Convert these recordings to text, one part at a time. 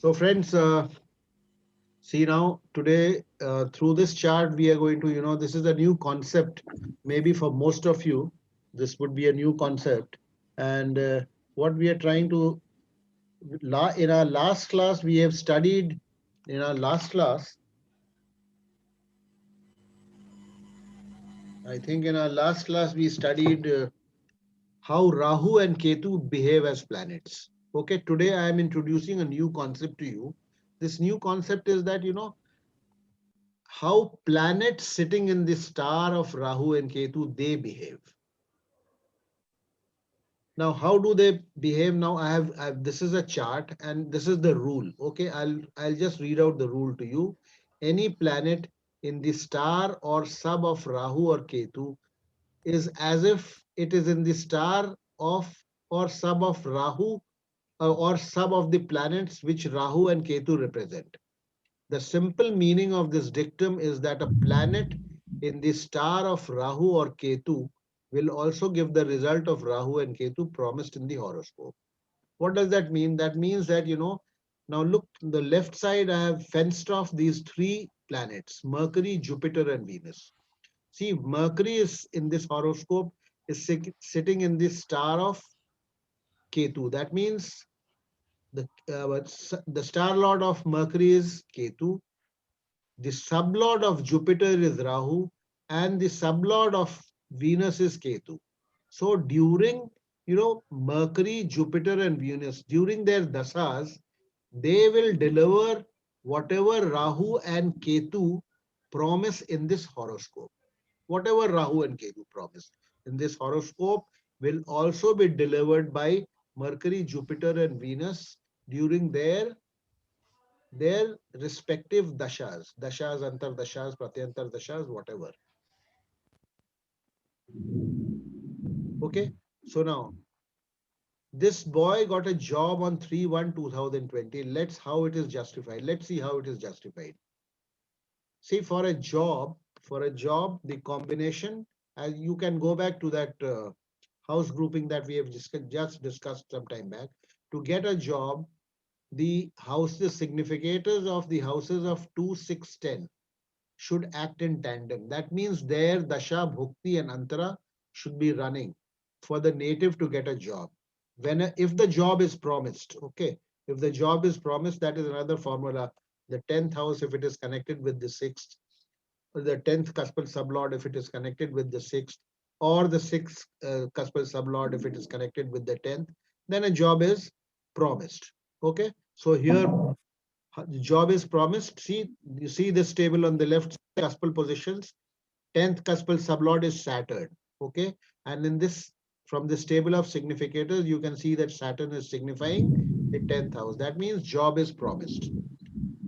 So friends, see now today through this chart we are going to, this is a new concept. Maybe for most of you, this would be a new concept. And what we are trying to, in our last class, we have studied, in our last class, I think in our last class we studied how Rahu and Ketu behave as planets. Okay, today I am introducing a new concept to you. This new concept is that, how planets sitting in the star of Rahu and Ketu, they behave. Now, how do they behave? Now, I have this is a chart and this is the rule. Okay, I'll just read out the rule to you. Any planet in the star or sub of Rahu or Ketu is as if it is in the star of or sub of Rahu or sub of the planets which Rahu and Ketu represent. The simple meaning of this dictum is that a planet in the star of Rahu or Ketu will also give the result of Rahu and Ketu promised in the horoscope. What does that mean? That means that, now look, the left side, I have fenced off these three planets, Mercury, Jupiter, and Venus. See, Mercury is in this horoscope is sitting in the star of Ketu. That means the star lord of Mercury is Ketu. The sublord of Jupiter is Rahu, and the sublord of Venus is Ketu. So during, Mercury, Jupiter, and Venus, during their dasas, they will deliver whatever Rahu and Ketu promise in this horoscope. Whatever Rahu and Ketu promise in this horoscope will also be delivered by Mercury, Jupiter, and Venus during their respective dashas, antar dashas, pratyantar dashas, whatever. Okay. So now this boy got a job on 3/1/2020. Let's how it is justified. Let's see how it is justified. See, for a job, the combination, as you can go back to that house grouping that we have just discussed some time back. To get a job, the houses, significators of the houses of 2, 6, 10 should act in tandem. That means their dasha, bhukti, and antara should be running for the native to get a job. If the job is promised, okay, if the job is promised, that is another formula. The 10th house, if it is connected with the sixth, or the 10th cuspal sublord, if it is connected with the sixth, or the sixth cuspal sublord, if it is connected with the 10th, then a job is promised. Okay, so here the job is promised. See, you see this table on the left, cuspal positions. 10th cuspal sublord is Saturn. Okay. And in this, from this table of significators, you can see that Saturn is signifying the 10th house. That means job is promised.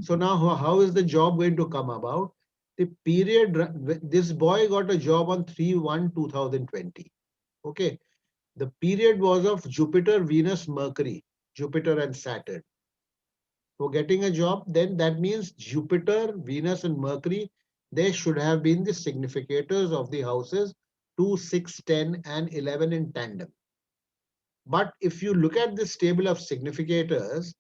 So now how is the job going to come about? The period, this boy got a job on 3/1/2020. Okay. The period was of Jupiter, Venus, Mercury, Jupiter and Saturn. For getting a job, then that means Jupiter, Venus, and Mercury, they should have been the significators of the houses 2, 6, 10, and 11 in tandem. But if you look at this table of significators,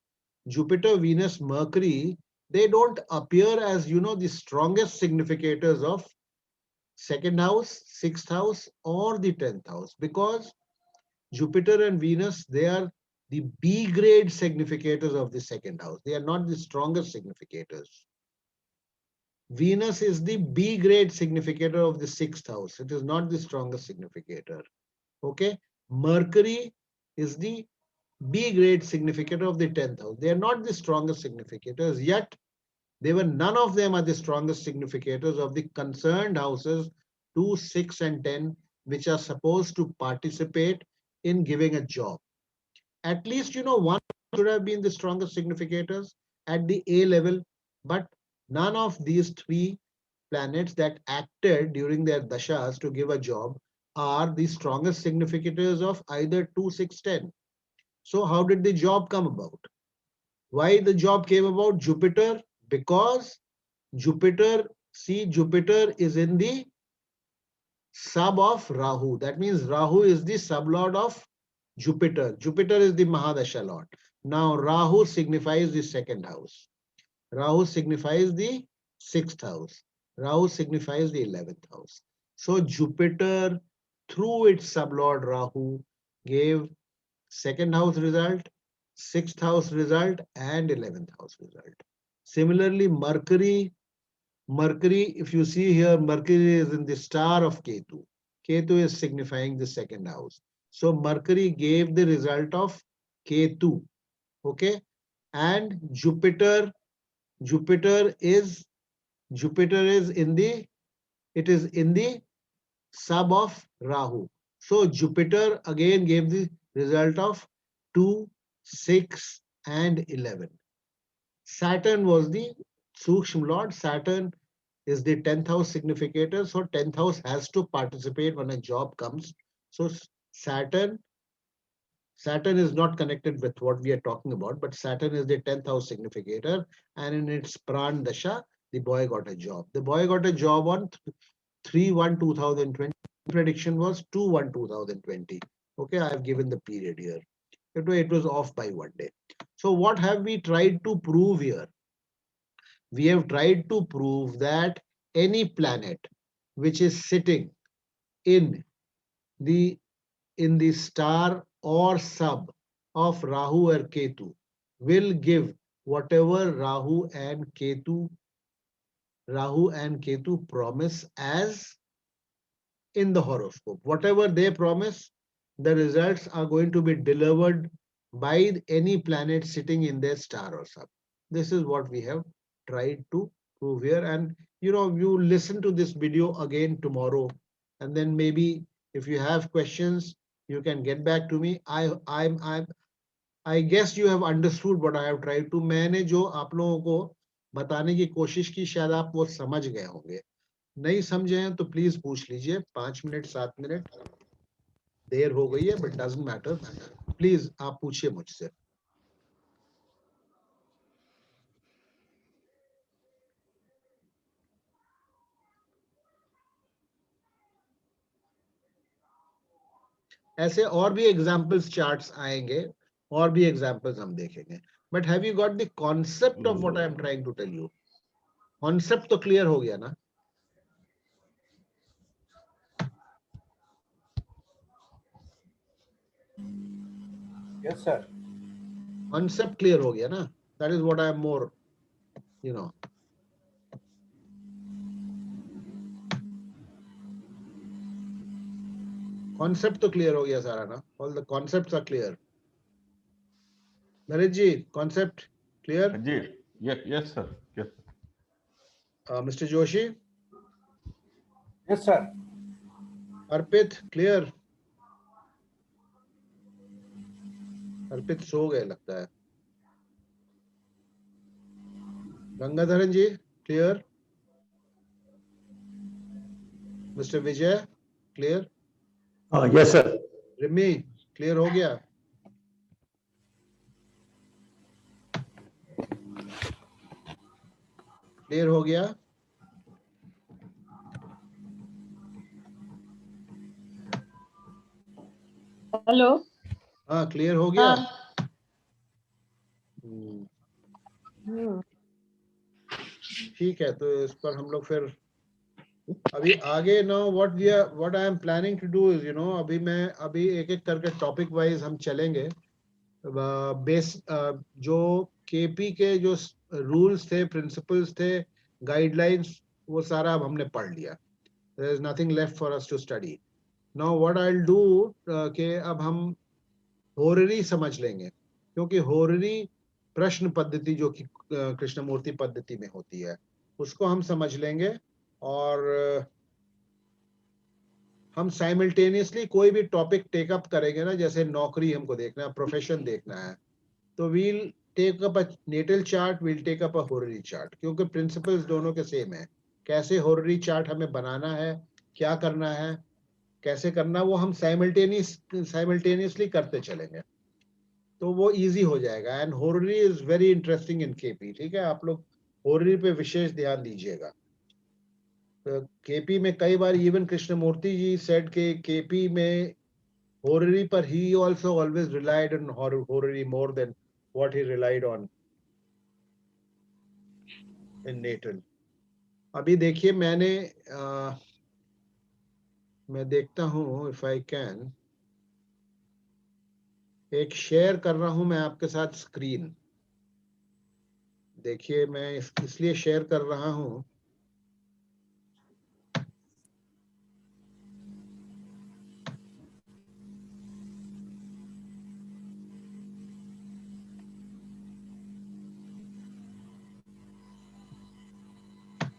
Jupiter, Venus, Mercury, they don't appear as, the strongest significators of second house, sixth house, or the 10th house, because Jupiter and Venus, they are the B grade significators of the second house. They are not the strongest significators. Venus is the B grade significator of the sixth house. It is not the strongest significator. Okay. Mercury is the B grade significator of the 10th house. They are not the strongest significators, yet none of them are the strongest significators of the concerned houses 2, 6, and 10, which are supposed to participate in giving a job. At least, one should have been the strongest significators at the A level, but none of these three planets that acted during their dashas to give a job are the strongest significators of either 2, 6, 10. So how did the job come about? Why the job came about? Jupiter, because Jupiter is in the sub of Rahu. That means Rahu is the sublord of Jupiter. Jupiter is the Mahadasha lord. Now Rahu signifies the second house. Rahu signifies the sixth house. Rahu signifies the 11th house. So Jupiter, through its sublord Rahu, gave second house result, sixth house result, and 11th house result. Similarly, Mercury, if you see here, Mercury is in the star of Ketu. Ketu is signifying the second house. So Mercury gave the result of Ketu. Okay. And Jupiter is in the, it is in the sub of Rahu. So Jupiter again gave the result of 2, 6, and 11. Saturn was the Sukshma Lord. Saturn is the 10th house significator. So 10th house has to participate when a job comes. So Saturn is not connected with what we are talking about, but Saturn is the 10th house significator. And in its Pran Dasha, the boy got a job. The boy got a job on 3/1/2020. Prediction was 2/1/2020. Okay, I have given the period here. It was off by 1 day. So what have we tried to prove here? We have tried to prove that any planet which is sitting in the star or sub of Rahu or Ketu will give whatever Rahu and Ketu promise as in the horoscope. Whatever they promise, the results are going to be delivered by any planet sitting in their star or sub. This is what we have tried to prove here. And you listen to this video again tomorrow, and then maybe if you have questions, you can get back to me. I guess you have understood what I have tried to. मैंने जो आप लोगों को बताने की कोशिश की, शायद आप वो समझ गए होंगे. नहीं समझे हैं तो प्लीज पूछ लीजिए. 5 मिनट 7 मिनट देर हो गई है, बट डजंट मैटर. प्लीज आप पूछिए मुझसे. ऐसे और भी एग्जांपल्स चार्ट्स आएंगे, और भी एग्जांपल्स हम देखेंगे. But have you got the concept of what I am trying to tell you? Concept तो क्लियर हो गया ना? Yes sir. कॉन्सेप्ट क्लियर हो गया ना? That is what I am more concept तो क्लियर हो गया सारा ना? All the concepts are clear. Naresh ji, concept clear? जी, yes sir, yes. Mister Joshi? Yes sir. Arpit clear? Arpit सो गए लगता है. Gangadharan ji clear? Mister Vijay clear? Yes sir. Rimi clear हो गया? क्लियर हो गया? हेलो. हाँ, क्लियर हो गया. ठीक है, तो इस पर हम लोग फिर अभी आगे what I am planning to do is अभी एक एक करके टॉपिक वाइज हम चलेंगे. जो केपी के जो रूल्स थे, प्रिंसिपल्स थे, गाइडलाइंस, वो सारा अब हमने पढ़ लिया. There is nothing left for us to study. Now what I will do कि अब हम होररी समझ लेंगे, क्योंकि होररी प्रश्न पद्धति जो कि कृष्णमूर्ति पद्धति में होती है, उसको हम समझ लेंगे. और हम साइमल्टेनियसली कोई भी टॉपिक टेकअप करेंगे ना, जैसे नौकरी हमको देखना है, प्रोफेशन देखना है, तो we'll take up a natal chart, we'll take up a horary chart, क्योंकि प्रिंसिपल्स दोनों के सेम है. कैसे होररी चार्ट हमें बनाना है, क्या करना है, कैसे करना, वो हम साइमल्टेनियसली करते चलेंगे, तो वो इजी हो जाएगा. And horary is very interesting in KP. ठीक है, आप लोग होररी पे विशेष ध्यान दीजिएगा. केपी में कई बार इवन कृष्णमूर्ति जी सेड के केपी में होररी पर ही also always relied on horary more than what he relied on in Natal. अभी देखिए मैं देखता हूं if I can एक शेयर कर रहा हूं मैं आपके साथ स्क्रीन. देखिए मैं इसलिए शेयर कर रहा हूं